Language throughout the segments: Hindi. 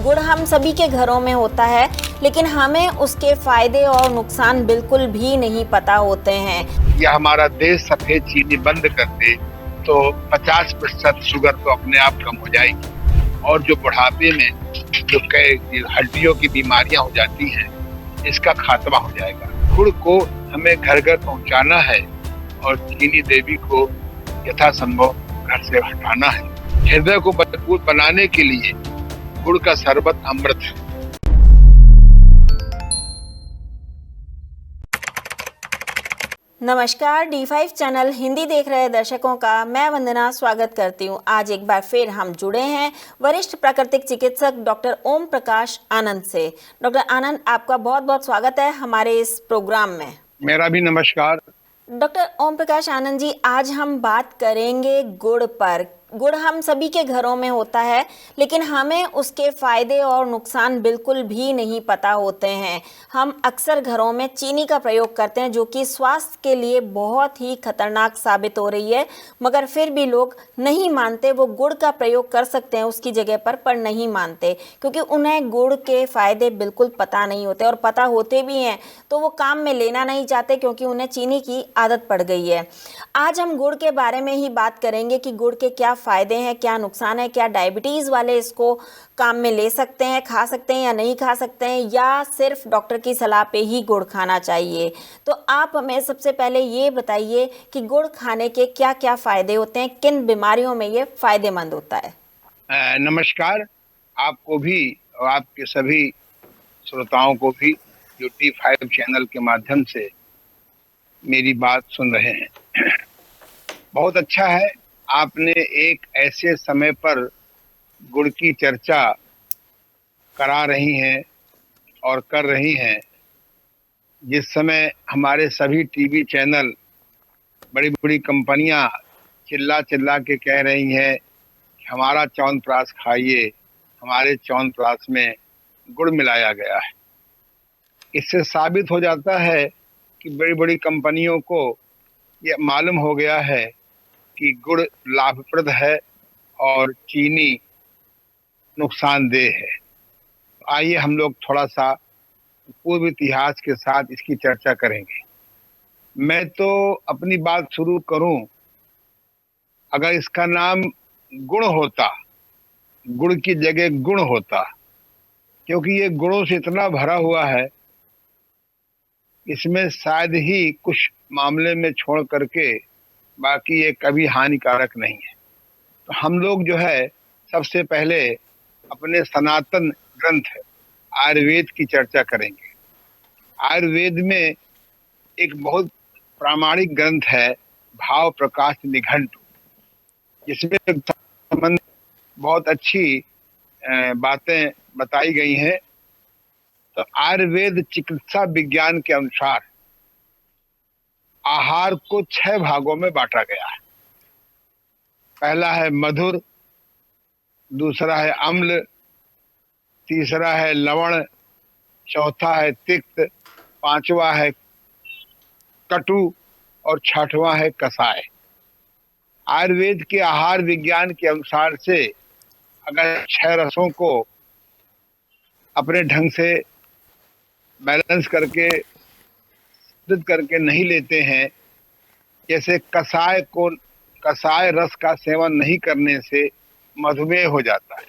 गुड़ हम सभी के घरों में होता है, लेकिन हमें उसके फायदे और नुकसान बिल्कुल भी नहीं पता होते हैं। या हमारा देश सफेद चीनी बंद कर दे तो 50% शुगर तो अपने आप कम हो जाएगी और जो बुढ़ापे में जो हड्डियों की बीमारियां हो जाती हैं, इसका खात्मा हो जाएगा। गुड़ को हमें घर घर पहुंचाना है और चीनी देवी को यथासंभव घर से हटाना है। हृदय को मजबूत बनाने के लिए गुड़ का शरबत अमृत है। नमस्कार, D5 चैनल हिंदी देख रहे दर्शकों का मैं वंदना स्वागत करती हूं। आज एक बार फिर हम जुड़े हैं वरिष्ठ प्राकृतिक चिकित्सक डॉक्टर ओम प्रकाश आनंद से। डॉक्टर आनंद, आपका बहुत बहुत स्वागत है हमारे इस प्रोग्राम में। मेरा भी नमस्कार। डॉक्टर ओम प्रकाश आनंद जी, आज हम बात करेंगे गुड़ पर। गुड़ हम सभी के घरों में होता है, लेकिन हमें उसके फायदे और नुकसान बिल्कुल भी नहीं पता होते हैं। हम अक्सर घरों में चीनी का प्रयोग करते हैं, जो कि स्वास्थ्य के लिए बहुत ही खतरनाक साबित हो रही है, मगर फिर भी लोग नहीं मानते। वो गुड़ का प्रयोग कर सकते हैं उसकी जगह पर नहीं मानते, क्योंकि उन्हें गुड़ के फायदे बिल्कुल पता नहीं होते, और पता होते भी हैं तो वो काम में लेना नहीं चाहते, क्योंकि उन्हें चीनी की आदत पड़ गई है। आज हम गुड़ के बारे में ही बात करेंगे कि गुड़ के क्या फायदे हैं, क्या नुकसान है, क्या डायबिटीज वाले इसको काम में ले सकते हैं, खा सकते हैं या नहीं खा सकते हैं, या सिर्फ डॉक्टर की सलाह पे ही गुड़ खाना चाहिए। तो आप हमें सबसे पहले ये बताइए कि गुड़ खाने के क्या क्या फायदे होते हैं, किन बीमारियों में ये फायदेमंद होता है। नमस्कार आपको भी और आपके सभी श्रोताओं को भी जो D5 चैनल के माध्यम से मेरी बात सुन रहे हैं। बहुत अच्छा है, आपने एक ऐसे समय पर गुड़ की चर्चा करा रही हैं और कर रही हैं जिस समय हमारे सभी टीवी चैनल, बड़ी बड़ी कंपनियां चिल्ला चिल्ला के कह रही हैं कि हमारा च्यवनप्राश खाइए, हमारे च्यवनप्राश में गुड़ मिलाया गया है। इससे साबित हो जाता है कि बड़ी बड़ी कंपनियों को यह मालूम हो गया है कि गुड़ लाभप्रद है और चीनी नुकसानदेह है। आइए हम लोग थोड़ा सा पूर्व इतिहास के साथ इसकी चर्चा करेंगे। मैं तो अपनी बात शुरू करूं, अगर इसका नाम गुण होता, गुड़ की जगह गुण होता, क्योंकि ये गुणों से इतना भरा हुआ है, इसमें शायद ही कुछ मामले में छोड़ करके बाकी ये कभी हानिकारक नहीं है। तो हम लोग जो है सबसे पहले अपने सनातन ग्रंथ आयुर्वेद की चर्चा करेंगे। आयुर्वेद में एक बहुत प्रामाणिक ग्रंथ है भाव प्रकाश निघंटु, जिसमें संबंध बहुत अच्छी बातें बताई गई हैं। तो आयुर्वेद चिकित्सा विज्ञान के अनुसार आहार को 6 भागों में बांटा गया है। पहला है मधुर, दूसरा है अम्ल, तीसरा है लवण, चौथा है तिक्त, पांचवा है कटु और छठवां है कसाय। आयुर्वेद के आहार विज्ञान के अनुसार से अगर 6 रसों को अपने ढंग से बैलेंस करके करके नहीं लेते हैं, जैसे कसाय रस का सेवन नहीं करने से मधुमेह हो जाता है।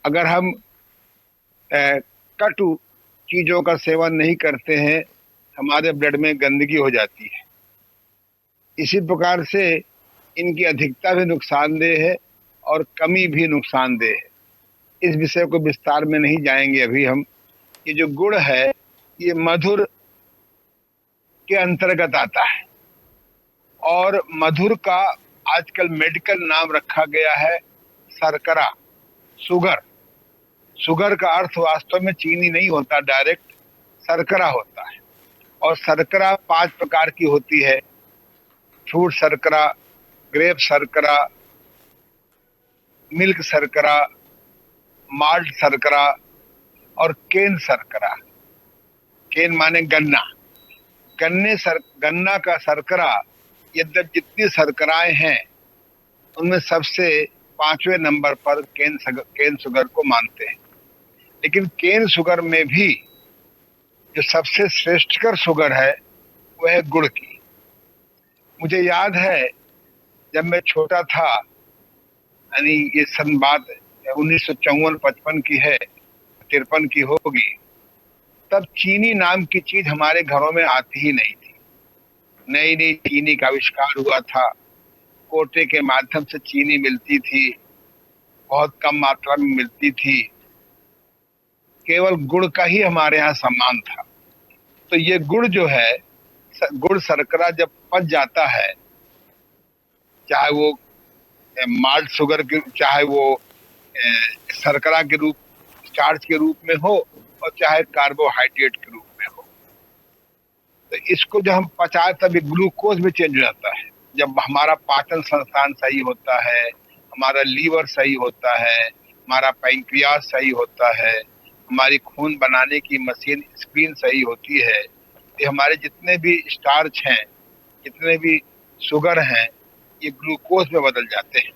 अगर हम कटु चीजों का सेवन नहीं करते हैं, हमारे ब्लड में गंदगी हो जाती है। इसी प्रकार से इनकी अधिकता भी नुकसानदेह है और कमी भी नुकसानदेह है। इस विषय को विस्तार में नहीं जाएंगे अभी हम। ये जो गुड़ है ये मधुर के अंतर्गत आता है, और मधुर का आजकल मेडिकल नाम रखा गया है शर्करा, शुगर। शुगर का अर्थ वास्तव में चीनी नहीं होता, डायरेक्ट शर्करा होता है। और शर्करा 5 प्रकार की होती है: फ्रूट शर्करा, ग्रेप शर्करा, मिल्क शर्करा, माल्ट शर्करा और केन शर्करा। केन माने गन्ना। गन्ना का शर्करा, यद्यप जितनी शर्कराएं हैं उनमें सबसे 5वें नंबर पर केन शुगर को मानते हैं। लेकिन केन शुगर में भी जो सबसे श्रेष्ठकर शुगर है वह है गुड़ की। मुझे याद है जब मैं छोटा था, यानी ये सन बात 1954-55 की है, 53 की होगी, तब चीनी नाम की चीज हमारे घरों में आती ही नहीं थी। नई नई चीनी का आविष्कार हुआ था, कोटे के माध्यम से चीनी मिलती थी, बहुत कम मात्रा में मिलती थी, केवल गुड़ का ही हमारे यहाँ सम्मान था। तो ये गुड़ जो है, गुड़ शर्करा जब पच जाता है, चाहे वो माल्ट शुगर के, चाहे वो शर्करा के रूप, स्टार्च के रूप में हो, और चाहे कार्बोहाइड्रेट के रूप में हो, तो इसको जब हम पचाए तब ये ग्लूकोज में चेंज हो जाता है। जब हमारा पाचन संस्थान सही होता है, हमारा लीवर सही होता है, हमारा पैंक्रियास सही होता है, हमारी खून बनाने की मशीन स्क्रीन सही होती है, ये हमारे जितने भी स्टार्च हैं, जितने भी शुगर हैं, ये ग्लूकोज में बदल जाते हैं।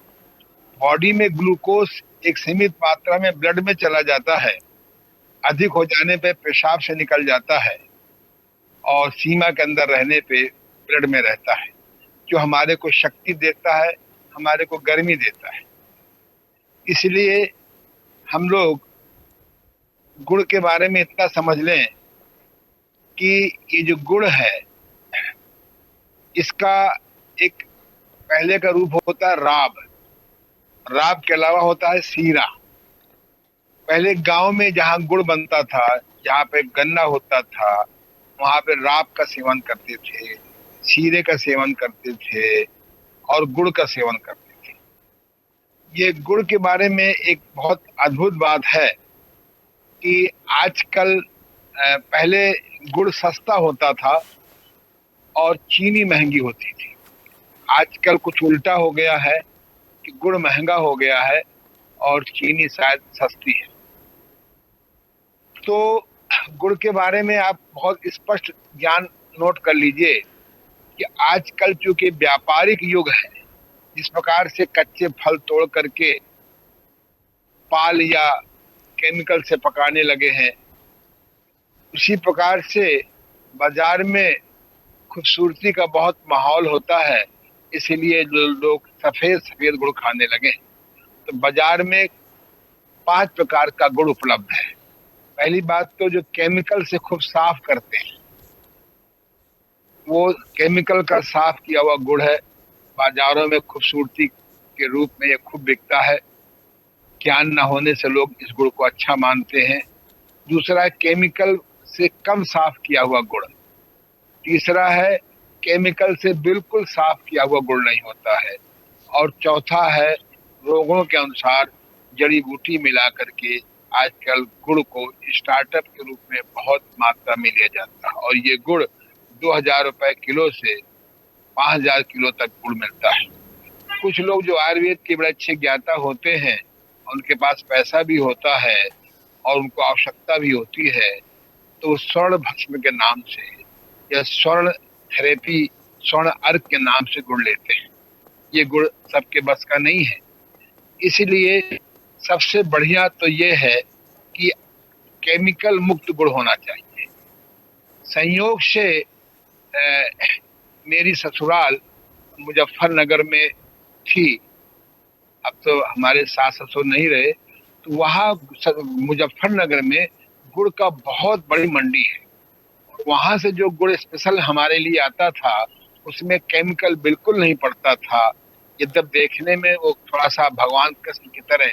बॉडी में ग्लूकोज एक सीमित मात्रा में ब्लड में चला जाता है, अधिक हो जाने पे पेशाब से निकल जाता है, और सीमा के अंदर रहने पे ब्लड में रहता है, जो हमारे को शक्ति देता है, हमारे को गर्मी देता है। इसलिए हम लोग गुड़ के बारे में इतना समझ लें कि ये जो गुड़ है, इसका एक पहले का रूप होता है राब। राब के अलावा होता है सीरा। पहले गांव में जहाँ गुड़ बनता था, जहाँ पे गन्ना होता था, वहां पे राब का सेवन करते थे, सीरे का सेवन करते थे, और गुड़ का सेवन करते थे। ये गुड़ के बारे में एक बहुत अद्भुत बात है कि आजकल, पहले गुड़ सस्ता होता था और चीनी महंगी होती थी। आजकल कुछ उल्टा हो गया है कि गुड़ महंगा हो गया है और चीनी शायद सस्ती है। तो गुड़ के बारे में आप बहुत स्पष्ट ज्ञान नोट कर लीजिए कि आजकल चूंकि व्यापारिक युग है, जिस प्रकार से कच्चे फल तोड़ करके पाल या केमिकल से पकाने लगे हैं, उसी प्रकार से बाजार में खूबसूरती का बहुत माहौल होता है, इसीलिए लोग सफेद सफेद गुड़ खाने लगे। तो बाजार में 5 प्रकार का गुड़ उपलब्ध है। पहली बात तो जो केमिकल से खूब साफ करते हैं, वो केमिकल का साफ किया हुआ गुड़ है। बाजारों में खूबसूरती के रूप में ये खूब बिकता है, ज्ञान न होने से लोग इस गुड़ को अच्छा मानते हैं। दूसरा है केमिकल से कम साफ किया हुआ गुड़। तीसरा है केमिकल से बिल्कुल साफ किया हुआ गुड़ नहीं होता है। और चौथा है रोगों के अनुसार जड़ी बूटी मिला करके आजकल गुड़ को स्टार्टअप के रूप में बहुत मात्रा में लिया जाता है, और ये गुड़ 2000 रुपए किलो से 5000 किलो तक गुड़ मिलता है। कुछ लोग जो आयुर्वेद के बड़े अच्छे ज्ञाता होते हैं, उनके पास पैसा भी होता है और उनको आवश्यकता भी होती है, तो स्वर्ण भस्म के नाम से या स्वर्ण थेरेपी, स्वर्ण अर्क के नाम से गुड़ लेते हैं। ये गुड़ सबके बस का नहीं है। इसीलिए सबसे बढ़िया तो ये है कि केमिकल मुक्त गुड़ होना चाहिए। संयोग से मेरी ससुराल मुजफ्फरनगर में थी, अब तो हमारे सास ससुर नहीं रहे, तो वहाँ मुजफ्फरनगर में गुड़ का बहुत बड़ी मंडी है। वहां से जो गुड़ स्पेशल हमारे लिए आता था, उसमें केमिकल बिल्कुल नहीं पड़ता था। यद्यप देखने में वो थोड़ा सा भगवान कृष्ण की तरह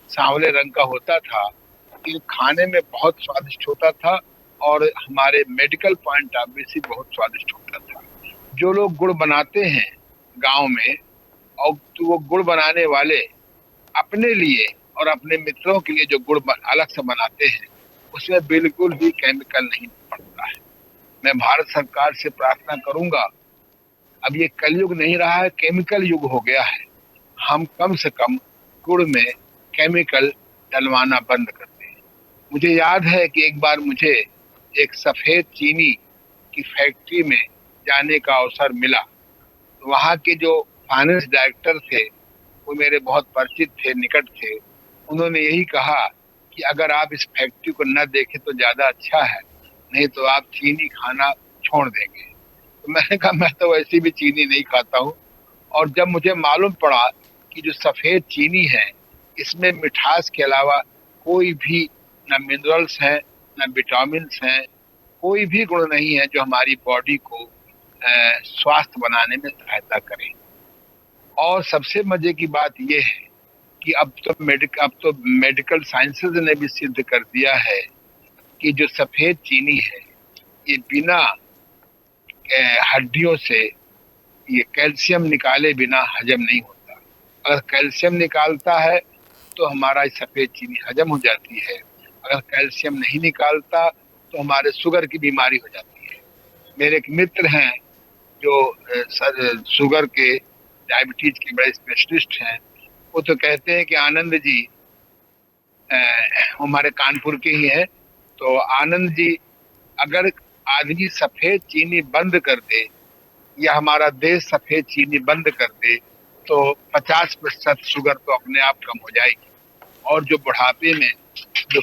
सांवले रंग का होता था, लेकिन खाने में बहुत स्वादिष्ट होता था और हमारे मेडिकल पॉइंट ऑफ व्यू से बहुत स्वादिष्ट होता था। जो लोग गुड़ बनाते हैं गांव में, और तो वो गुड़ बनाने वाले अपने लिए और अपने मित्रों के लिए जो गुड़ अलग से बनाते हैं, उसमें बिल्कुल भी केमिकल नहीं पड़ता है। मैं भारत सरकार से प्रार्थना करूंगा, अब ये कलयुग नहीं रहा है, केमिकल युग हो गया है। हम कम से कम गुड़ में केमिकल डलवाना बंद कर दें। मुझे याद है कि एक बार मुझे एक सफेद चीनी की फैक्ट्री में जाने का अवसर मिला। तो वहाँ के जो फाइनेंस डायरेक्टर थे, वो मेरे बहुत परिचित थे, निकट थे। उन्होंने यही कहा कि अगर आप इस फैक्ट्री को न देखें तो ज्यादा अच्छा है, नहीं तो आप चीनी खाना छोड़ देंगे। तो मैंने कहा मैं तो वैसे भी चीनी नहीं खाता हूँ। और जब मुझे मालूम पड़ा कि जो सफेद चीनी है इसमें मिठास के अलावा कोई भी न मिनरल्स हैं, न विटामिन हैं, कोई भी गुण नहीं है जो हमारी बॉडी को स्वास्थ्य बनाने में सहायता करे। और सबसे मजे की बात यह है कि अब तो मेडिकल साइंसेज ने भी सिद्ध कर दिया है कि जो सफेद चीनी है ये बिना हड्डियों से ये कैल्शियम निकाले बिना हजम नहीं होता। अगर कैल्शियम निकालता है तो हमारा सफेद चीनी हजम हो जाती है, अगर कैल्शियम नहीं निकालता तो हमारे शुगर की बीमारी हो जाती है। मेरे एक मित्र हैं जो शुगर के, डायबिटीज के बड़े स्पेशलिस्ट हैं। वो तो कहते हैं कि आनंद जी, हमारे कानपुर के ही हैं, तो आनंद जी अगर आदमी सफेद चीनी बंद कर दे या हमारा देश सफेद चीनी बंद कर दे तो 50% शुगर तो अपने आप कम हो जाएगी। और जो बुढ़ापे में जो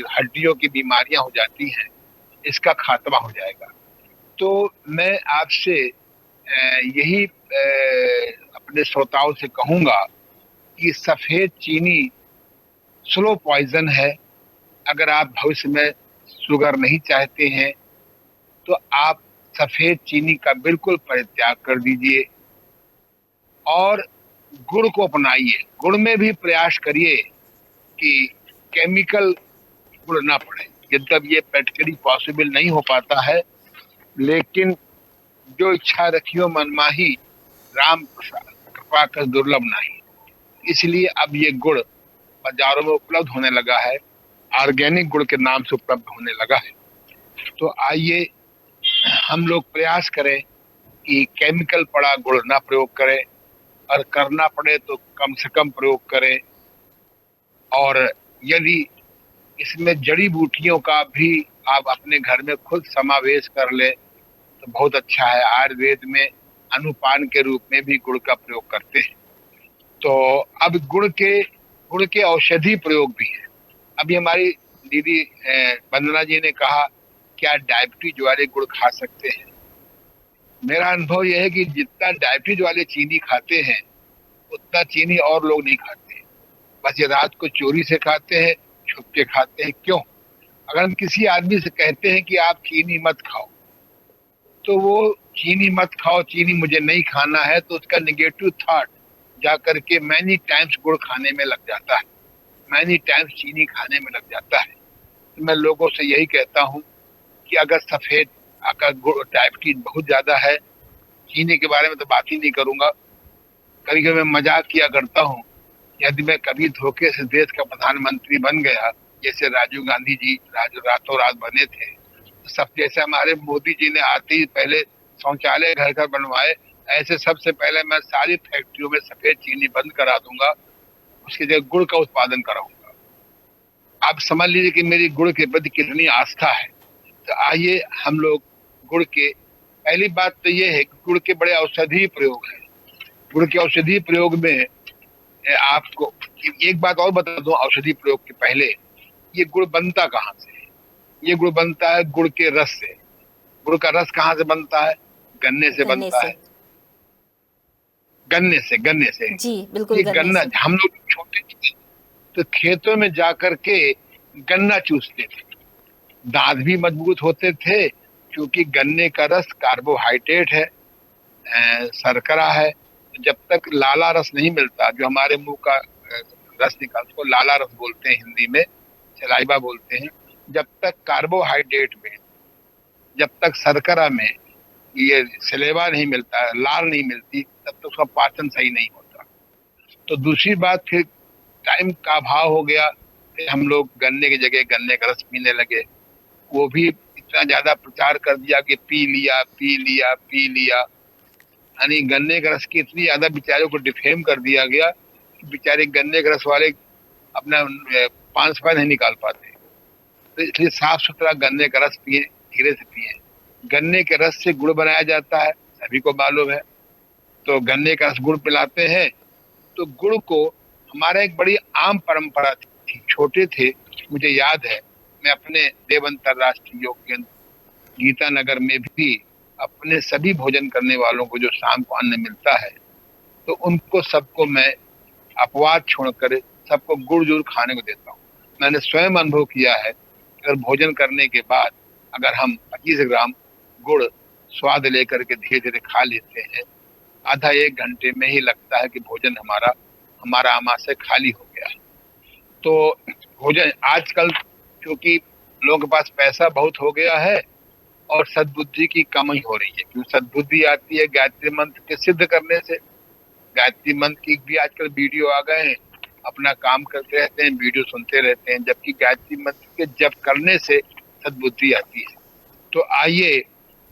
हड्डियों की बीमारियां हो जाती हैं इसका खात्मा हो जाएगा। तो मैं आपसे यही अपने श्रोताओं से कहूंगा कि सफेद चीनी स्लो पॉइजन है। अगर आप भविष्य में शुगर नहीं चाहते हैं तो आप सफेद चीनी का बिल्कुल परित्याग कर दीजिए और गुड़ को अपनाइए। गुड़ में भी प्रयास करिए कि केमिकल गुड़ ना पड़े। यद्यप ये प्रैक्टिकली पॉसिबल नहीं हो पाता है, लेकिन जो इच्छा रखियो मनमाही, राम कृपा कर दुर्लभ नहीं। इसलिए अब ये गुड़ बाजारों में उपलब्ध होने लगा है, ऑर्गेनिक गुड़ के नाम से उपलब्ध होने लगा है। तो आइए हम लोग प्रयास करें कि केमिकल पड़ा गुड़ ना प्रयोग करें, और करना पड़े तो कम से कम प्रयोग करें। और यदि इसमें जड़ी बूटियों का भी आप अपने घर में खुद समावेश कर ले तो बहुत अच्छा है। आयुर्वेद में अनुपान के रूप में भी गुड़ का प्रयोग करते हैं। तो अब गुड़ के औषधि प्रयोग भी है। अभी हमारी दीदी वंदना जी ने कहा क्या डायबिटीज वाले गुड़ खा सकते हैं। मेरा अनुभव यह है कि जितना डायबिटीज वाले चीनी खाते हैं उतना चीनी और लोग नहीं खाते। बस ये रात को चोरी से खाते हैं, छुप के खाते हैं। क्यों? अगर हम किसी आदमी से कहते हैं कि आप चीनी मत खाओ तो वो चीनी मत खाओ, चीनी मुझे नहीं खाना है, तो उसका निगेटिव थॉट जा करके मैनी टाइम्स गुड़ खाने में लग जाता है, मैनी टाइम्स चीनी खाने में लग जाता है। तो मैं लोगों से यही कहता हूँ कि अगर सफेद अगर डायबिटीज बहुत ज्यादा है, चीनी के बारे में तो बात ही नहीं करूंगा। कभी कभी मैं मजाक किया करता हूँ, यदि मैं कभी धोखे से देश का प्रधानमंत्री बन गया, जैसे राजीव गांधी जी रातों रात बने थे, तो सब जैसे हमारे मोदी जी ने आते ही पहले शौचालय घर घर बनवाए, ऐसे सबसे पहले मैं सारी फैक्ट्रियों में सफेद चीनी बंद करा दूंगा, उसकी जगह गुड़ का उत्पादन कराऊंगा। आप समझ लीजिए कि मेरी गुड़ के प्रति कितनी आस्था है। तो आइए हम लोग गुड़ के, पहली बात तो ये है कि गुड़ के बड़े औषधीय प्रयोग हैं। गुड़ के औषधीय प्रयोग में आपको एक बात और बता दूं, औषधि प्रयोग के पहले, ये गुड़ बनता कहाँ से है? ये गुड़ बनता है गुड़ के रस से। गुड़ का रस कहाँ से बनता है? गन्ने से बनता है। गन्ने से जी बिल्कुल। ये गन्ना हम लोग छोटे थे तो खेतों में जाकर के गन्ना चूसते थे, दांत भी मजबूत होते थे, क्योंकि गन्ने का रस कार्बोहाइड्रेट है, शर्करा है। जब तक लाला रस नहीं मिलता, जो हमारे मुंह का रस निकालता, उसको लाला रस बोलते हैं, हिंदी में सलाइवा बोलते हैं। जब तक कार्बोहाइड्रेट में, जब तक शर्करा में ये सलेवा नहीं मिलता, लार नहीं मिलती, तब तक उसका पाचन सही नहीं होता। तो दूसरी बात, फिर टाइम का अभाव हो गया, फिर हम लोग गन्ने की जगह गन्ने का रस पीने लगे। वो भी इतना ज्यादा प्रचार कर दिया कि पी लिया पी लिया पी लिया, यानी गन्ने के रस की इतनी ज्यादा बेचारों को डिफेम कर दिया गया कि बेचारे गन्ने के रस वाले अपना 5 रुपए नहीं निकाल पाते। तो इसलिए साफ सुथरा गन्ने का रस पिए, धीरे से पिए। गन्ने के रस से गुड़ बनाया जाता है, सभी को मालूम है। तो गन्ने का रस गुड़ पिलाते हैं तो गुड़ को हमारा एक बड़ी आम परंपरा थी। छोटे थे, मुझे याद है, मैं अपने देव अंतर्राष्ट्रीय योग केंद्र गीता नगर में भी अपने सभी भोजन करने वालों को जो शाम को अन्न मिलता है, तो उनको सबको मैं अपवाद छोड़कर सबको गुड़ जरूर खाने को देता हूँ। मैंने स्वयं अनुभव किया है, अगर भोजन करने के बाद अगर हम 25 ग्राम गुड़ स्वाद लेकर के धीरे धीरे खा लेते हैं, आधा एक घंटे में ही लगता है कि भोजन हमारा आमाशय खाली हो गया है। तो भोजन आजकल, क्योंकि लोगों के पास पैसा बहुत हो गया है और सद्बुद्धि की कमी हो रही है, क्योंकि सद्बुद्धि आती है गायत्री मंत्र के सिद्ध करने से। गायत्री मंत्र की भी आजकल वीडियो आ गए हैं, अपना काम करते रहते हैं, वीडियो सुनते रहते हैं, जबकि गायत्री मंत्र के जप करने से सद्बुद्धि आती है। तो आइए,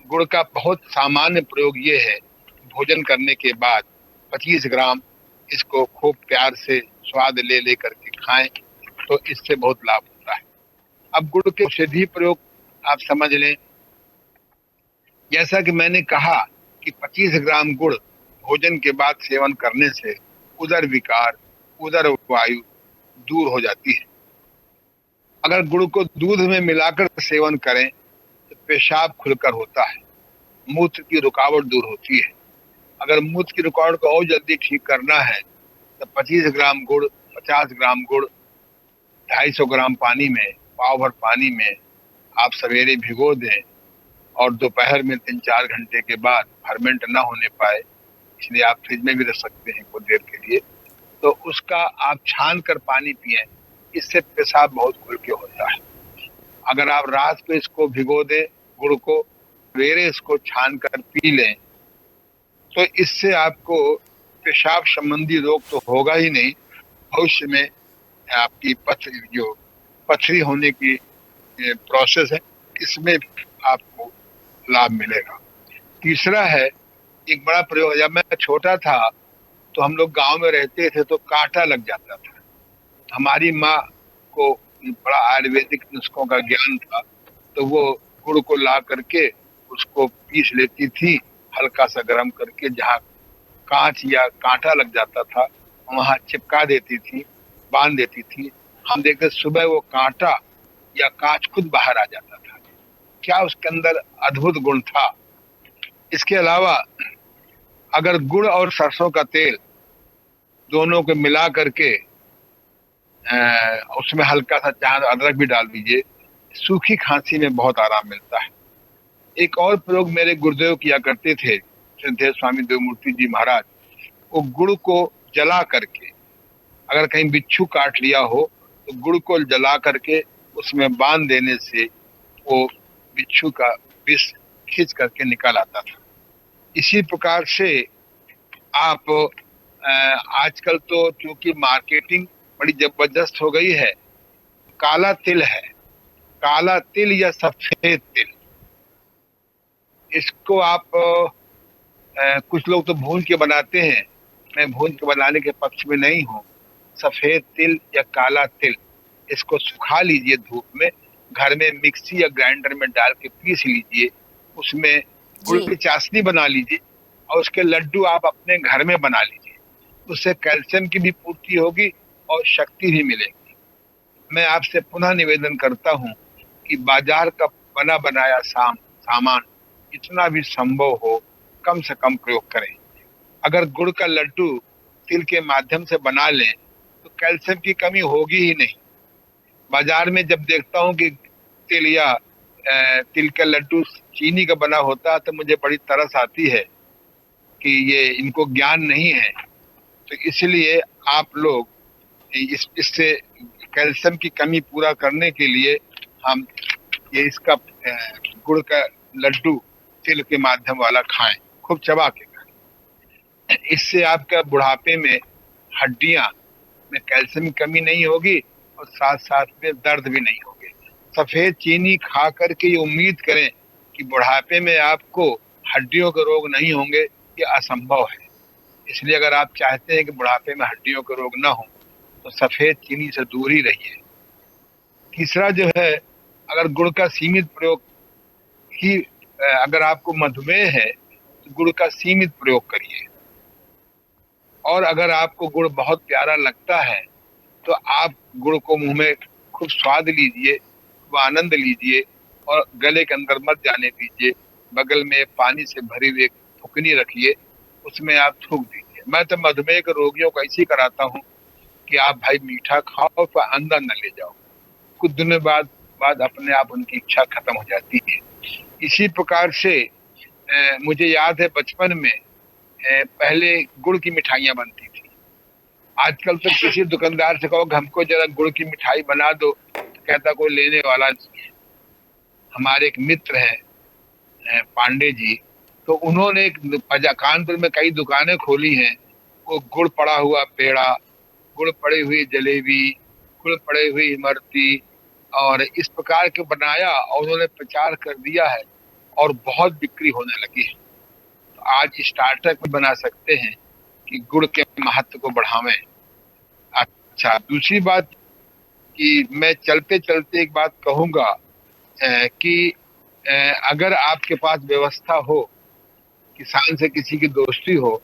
गुड़ का बहुत सामान्य प्रयोग ये है, भोजन करने के बाद 25 ग्राम इसको खूब प्यार से स्वाद ले करके खाएं, तो इससे बहुत लाभ होता है। अब गुड़ के औषधि प्रयोग आप समझ लें। जैसा कि मैंने कहा कि 25 ग्राम गुड़ भोजन के बाद सेवन करने से उदर विकार, उदर वायु दूर हो जाती है। अगर गुड़ को दूध में मिलाकर सेवन करें तो पेशाब खुलकर होता है, मूत्र की रुकावट दूर होती है। अगर मूत्र की रुकावट को और जल्दी ठीक करना है तो 25 ग्राम गुड़, 50 ग्राम गुड़ 250 ग्राम पानी में, पाव भर पानी में आप सवेरे भिगो दें और दोपहर में 3-4 घंटे के बाद फर्मेंट ना होने पाए, इसलिए आप फ्रिज में भी रख सकते हैं कुछ देर के लिए, तो उसका आप छान कर पानी पिएं। इससे पेशाब बहुत खुल के होता है। अगर आप रात को इसको भिगो दें गुड़ को, सवेरे इसको छान कर पी लें, तो इससे आपको पेशाब संबंधी रोग तो होगा ही नहीं, भविष्य में आपकी पथरी होने की प्रोसेस है, इसमें आपको लाभ मिलेगा। तीसरा है, एक बड़ा प्रयोग, जब मैं छोटा था तो हम लोग गांव में रहते थे तो कांटा लग जाता था। हमारी माँ को बड़ा आयुर्वेदिक नुस्खों का ज्ञान था, तो वो गुड़ को ला करके उसको पीस लेती थी, हल्का सा गर्म करके, जहाँ कांच या कांटा लग जाता था वहां चिपका देती थी, बांध देती थी। हम देखते सुबह वो कांटा या कांच खुद बाहर आ जाता था। क्या उसके अंदर अद्भुत गुण था। इसके अलावा अगर गुड़ और सरसों का तेल दोनों को मिला करके उसमें हल्का सा चाहे अदरक भी डाल दीजिए, सूखी खांसी में बहुत आराम मिलता है। एक और प्रयोग मेरे गुरुदेव किया करते थे, श्रद्धेय स्वामी देवमूर्ति जी महाराज, वो गुड़ को जला करके, अगर कहीं बिच्छू काट लिया हो तो गुड़ को जला करके उसमें बांध देने से वो बिच्छू का विष खींच करके निकल आता था। इसी प्रकार से आप आजकल तो चूंकि मार्केटिंग बड़ी जबरदस्त हो गई है, काला तिल है, काला तिल या सफेद तिल, इसको आप कुछ लोग तो भून के बनाते हैं, मैं भून के बनाने के पक्ष में नहीं हूँ। सफेद तिल या काला तिल, इसको सुखा लीजिए धूप में, घर में मिक्सी या ग्राइंडर में डाल के पीस लीजिए, उसमें गुड़ की चाशनी बना लीजिए और उसके लड्डू आप अपने घर में बना लीजिए। उससे कैल्शियम की भी पूर्ति होगी और शक्ति भी मिलेगी। मैं आपसे पुनः निवेदन करता हूँ कि बाजार का बना बनाया सामान जितना भी संभव हो कम से कम प्रयोग करें। अगर गुड़ का लड्डू तिल के माध्यम से बना लें तो कैल्शियम की कमी होगी ही नहीं। बाजार में जब देखता हूँ कि तिल का लड्डू चीनी का बना होता है तो मुझे बड़ी तरस आती है कि ये इनको ज्ञान नहीं है। तो इसलिए आप लोग इससे कैल्शियम की कमी पूरा करने के लिए हम ये इसका गुड़ का लड्डू तिल के माध्यम वाला खाएं, खूब चबा के खाएं। इससे आपका बुढ़ापे में हड्डियां में कैल्शियम की कमी नहीं होगी और साथ साथ में दर्द भी नहीं होगी। सफेद चीनी खा करके ये उम्मीद करें कि बुढ़ापे में आपको हड्डियों के रोग नहीं होंगे, ये असंभव है। इसलिए अगर आप चाहते हैं कि बुढ़ापे में हड्डियों के रोग ना हो तो सफेद चीनी से दूर ही रहिए। तीसरा जो है, अगर गुड़ का सीमित प्रयोग ही, अगर आपको मधुमेह है तो गुड़ का सीमित प्रयोग करिए। और अगर आपको गुड़ बहुत प्यारा लगता है तो आप गुड़ को मुंह में खूब स्वाद लीजिए, खूब आनंद लीजिए और गले के अंदर मत जाने दीजिए। बगल में पानी से भरी हुई एक फुकनी रखिए, उसमें आप थूक दीजिए। मैं तो मधुमेह के रोगियों को ऐसे ही कराता हूँ कि आप भाई मीठा खाओ तो अंदर न ले जाओ। कुछ दिनों बाद अपने आप उनकी इच्छा खत्म हो जाती है। इसी प्रकार से मुझे याद है बचपन में पहले गुड़ की मिठाइयाँ बनती थी। आजकल तो किसी दुकानदार से कहो कि हमको जरा गुड़ की मिठाई बना दो, तो कहता कोई लेने वाला नहीं है। हमारे एक मित्र हैं पांडे जी, तो उन्होंने एक कानपुर में कई दुकानें खोली हैं। वो गुड़ पड़ा हुआ पेड़ा, गुड़ पड़ी हुई जलेबी, गुड़ पड़ी हुई इमरती और इस प्रकार के बनाया और उन्होंने प्रचार कर दिया है और बहुत बिक्री होने लगी है। तो आज स्टार्टअप में बना सकते हैं कि गुड़ के महत्व को बढ़ावें। अच्छा, दूसरी बात कि मैं चलते चलते एक बात कहूंगा कि अगर आपके पास व्यवस्था हो, किसान से किसी की दोस्ती हो,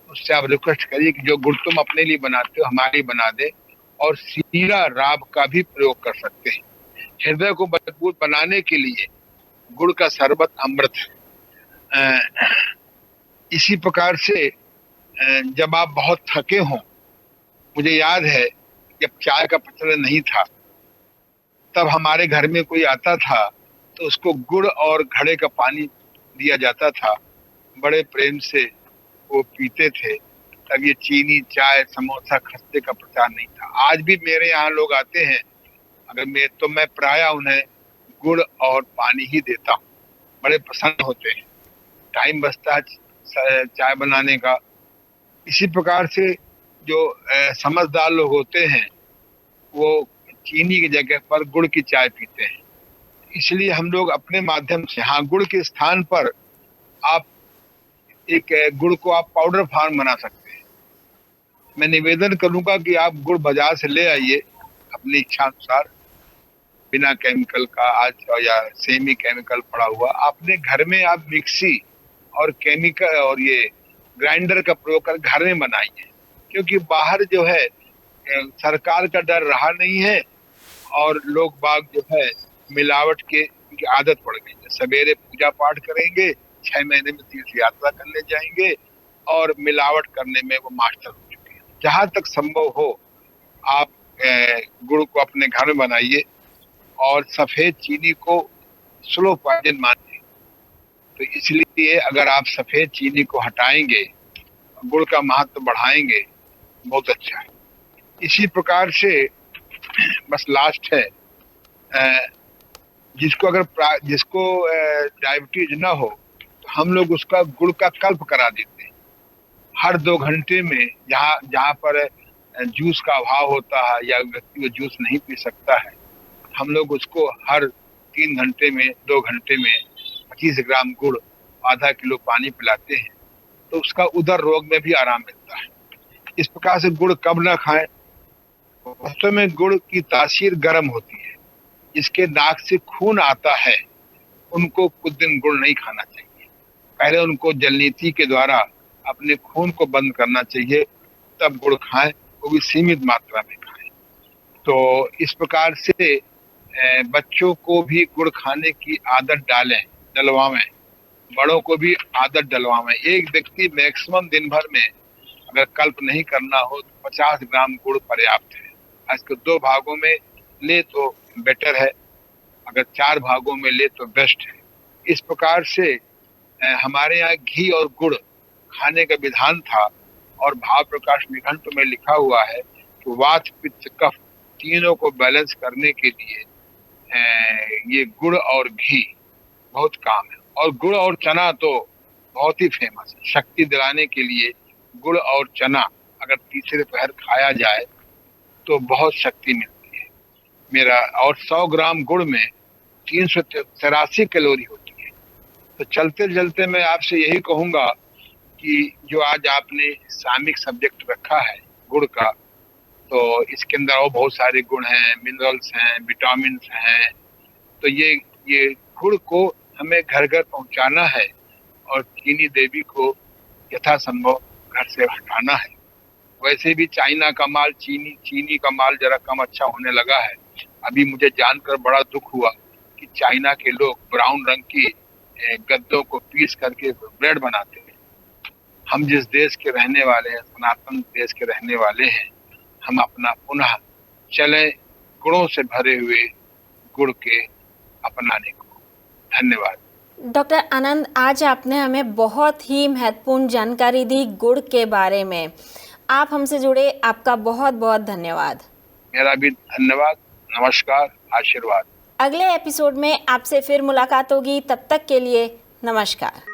उससे आप रिक्वेस्ट करिए कि जो गुड़ तुम अपने लिए बनाते हो हमारे लिए बना दे। और सीरा राब का भी प्रयोग कर सकते हैं। हृदय को मजबूत बनाने के लिए गुड़ का शरबत अमृत है। इसी प्रकार से जब आप बहुत थके हों, मुझे याद है जब चाय का प्रचलन नहीं था तब हमारे घर में कोई आता था तो उसको गुड़ और घड़े का पानी दिया जाता था। बड़े प्रेम से वो पीते थे। तब ये चीनी, चाय, समोसा, खस्ते का प्रचार नहीं था। आज भी मेरे यहाँ लोग आते हैं, अगर मैं प्रायः उन्हें गुड़ और पानी ही देता हूँ। बड़े प्रसन्न होते हैं। टाइम बचता है चाय बनाने का। इसी प्रकार से जो समझदार लोग होते हैं वो चीनी की जगह पर गुड़ की चाय पीते हैं। इसलिए हम लोग अपने माध्यम से, हाँ, गुड़ के स्थान पर आप एक गुड़ को आप पाउडर फॉर्म बना सकते हैं। मैं निवेदन करूंगा कि आप गुड़ बाजार से ले आइए अपनी इच्छा अनुसार, बिना केमिकल का आज या सेमी केमिकल पड़ा हुआ। अपने घर में आप मिक्सी और केमिकल और ये ग्राइंडर का प्रयोग कर घर में बनाइए, क्योंकि बाहर जो है सरकार का डर रहा नहीं है और लोग बाग जो है मिलावट के उनकी आदत पड़ गई है। सवेरे पूजा पाठ करेंगे, 6 महीने में तीर्थ यात्रा करने जाएंगे और मिलावट करने में वो मास्टर हो चुके हैं। जहां तक संभव हो आप गुड़ को अपने घर में बनाइए और सफेद चीनी को स्लो पॉइजन मानिए। तो इसलिए अगर आप सफेद चीनी को हटाएंगे, गुड़ का महत्व बढ़ाएंगे, बहुत अच्छा है। इसी प्रकार से बस लास्ट है, जिसको डायबिटीज ना हो तो हम लोग उसका गुड़ का कल्प करा देते हैं। हर 2 घंटे में जहाँ पर जूस का अभाव होता है या व्यक्ति वो जूस नहीं पी सकता है, हम लोग उसको हर 3 घंटे में, 2 घंटे में 25 ग्राम गुड़, आधा किलो पानी पिलाते हैं तो उसका उदर रोग में भी आराम मिलता है। इस प्रकार से गुड़ कब ना खाएं। वास्तव में गुड़ की तासीर गर्म होती है। जिसके नाक से खून आता है उनको कुछ दिन गुड़ नहीं खाना चाहिए। पहले उनको जलनीति के द्वारा अपने खून को बंद करना चाहिए, तब गुड़ खाएं, वो भी सीमित मात्रा में खाएं। तो इस प्रकार से बच्चों को भी गुड़ खाने की आदत डलवाएं, बड़ों को भी आदत डलवाएं। एक व्यक्ति मैक्सिमम दिन भर में अगर कल्प नहीं करना हो तो 50 ग्राम गुड़ पर्याप्त है। इसको 2 भागों में ले तो बेटर है, अगर 4 भागों में ले तो बेस्ट है। इस प्रकार से हमारे यहाँ घी और गुड़ खाने का विधान था और भाव प्रकाश निघंटु में लिखा हुआ है कि वात, पित्त, कफ तीनों को बैलेंस करने के लिए ये गुड़ और घी बहुत काम है। और गुड़ और चना तो बहुत ही फेमस है। शक्ति दिलाने के लिए गुड़ और चना अगर तीसरे पहर खाया जाए तो बहुत शक्ति मिलती है मेरा। और 100 ग्राम गुड़ में 383 कैलोरी होती है। तो चलते चलते मैं आपसे यही कहूंगा कि जो आज आपने सामयिक सब्जेक्ट रखा है गुड़ का, तो इसके अंदर और बहुत सारे गुण हैं, मिनरल्स हैं, विटामिन हैं। तो ये गुड़ को हमें घर घर पहुंचाना है और चीनी देवी को यथासंभव घर से हटाना है। वैसे भी चाइना का माल, चीनी का माल जरा कम अच्छा होने लगा है। अभी मुझे जानकर बड़ा दुख हुआ कि चाइना के लोग ब्राउन रंग की गद्दों को पीस करके ब्रेड बनाते हैं। हम जिस देश के रहने वाले हैं, सनातन देश के रहने वाले हैं, हम अपना पुनः चले गुणों से भरे हुए गुड़ के अपनाने को। धन्यवाद। डॉक्टर आनंद, आज आपने हमें बहुत ही महत्वपूर्ण जानकारी दी गुड़ के बारे में। आप हमसे जुड़े, आपका बहुत बहुत धन्यवाद। मेरा भी धन्यवाद। नमस्कार, आशीर्वाद। अगले एपिसोड में आपसे फिर मुलाकात होगी, तब तक के लिए नमस्कार।